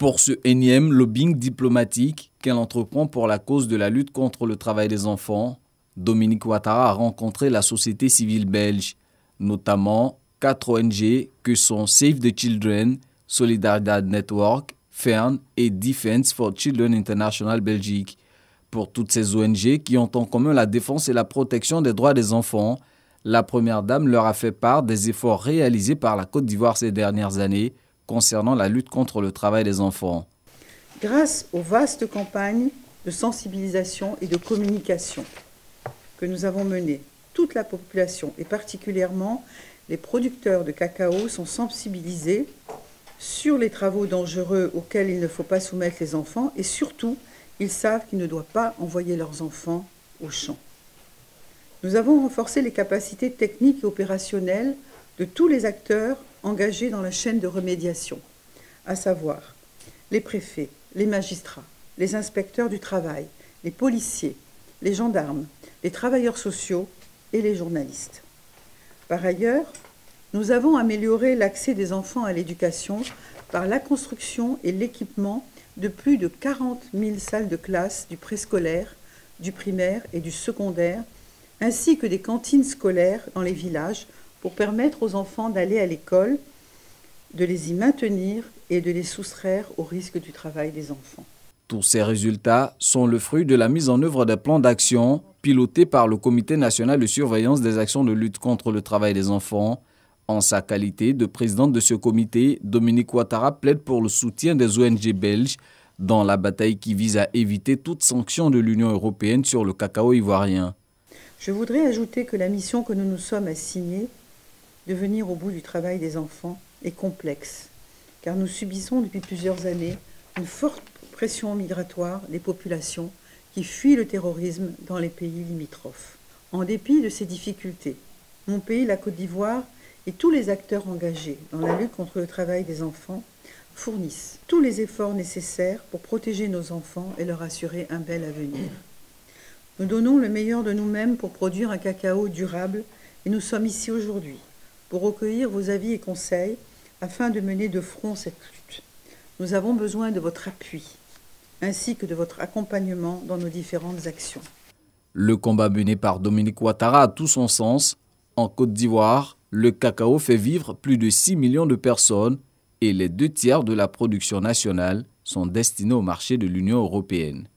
Pour ce énième lobbying diplomatique qu'elle entreprend pour la cause de la lutte contre le travail des enfants, Dominique Ouattara a rencontré la société civile belge, notamment 4 ONG que sont Save the Children, Solidaridad Network, FERN et Defense for Children International Belgique. Pour toutes ces ONG qui ont en commun la défense et la protection des droits des enfants, la Première Dame leur a fait part des efforts réalisés par la Côte d'Ivoire ces dernières années concernant la lutte contre le travail des enfants. Grâce aux vastes campagnes de sensibilisation et de communication que nous avons menées, toute la population et particulièrement les producteurs de cacao sont sensibilisés sur les travaux dangereux auxquels il ne faut pas soumettre les enfants et surtout, ils savent qu'ils ne doivent pas envoyer leurs enfants au champ. Nous avons renforcé les capacités techniques et opérationnelles de tous les acteurs engagés dans la chaîne de remédiation, à savoir les préfets, les magistrats, les inspecteurs du travail, les policiers, les gendarmes, les travailleurs sociaux et les journalistes. Par ailleurs, nous avons amélioré l'accès des enfants à l'éducation par la construction et l'équipement de plus de 40 000 salles de classe du préscolaire, du primaire et du secondaire, ainsi que des cantines scolaires dans les villages pour permettre aux enfants d'aller à l'école, de les y maintenir et de les soustraire au risque du travail des enfants. Tous ces résultats sont le fruit de la mise en œuvre des plans d'action pilotés par le Comité national de surveillance des actions de lutte contre le travail des enfants. En sa qualité de présidente de ce comité, Dominique Ouattara plaide pour le soutien des ONG belges dans la bataille qui vise à éviter toute sanction de l'Union européenne sur le cacao ivoirien. Je voudrais ajouter que la mission que nous nous sommes assignée de venir au bout du travail des enfants est complexe, car nous subissons depuis plusieurs années une forte pression migratoire des populations qui fuient le terrorisme dans les pays limitrophes. En dépit de ces difficultés, mon pays, la Côte d'Ivoire, et tous les acteurs engagés dans la lutte contre le travail des enfants fournissent tous les efforts nécessaires pour protéger nos enfants et leur assurer un bel avenir. Nous donnons le meilleur de nous-mêmes pour produire un cacao durable et nous sommes ici aujourd'hui pour recueillir vos avis et conseils afin de mener de front cette lutte. Nous avons besoin de votre appui ainsi que de votre accompagnement dans nos différentes actions. Le combat mené par Dominique Ouattara a tout son sens. En Côte d'Ivoire, le cacao fait vivre plus de 6 millions de personnes et les 2 tiers de la production nationale sont destinés au marché de l'Union européenne.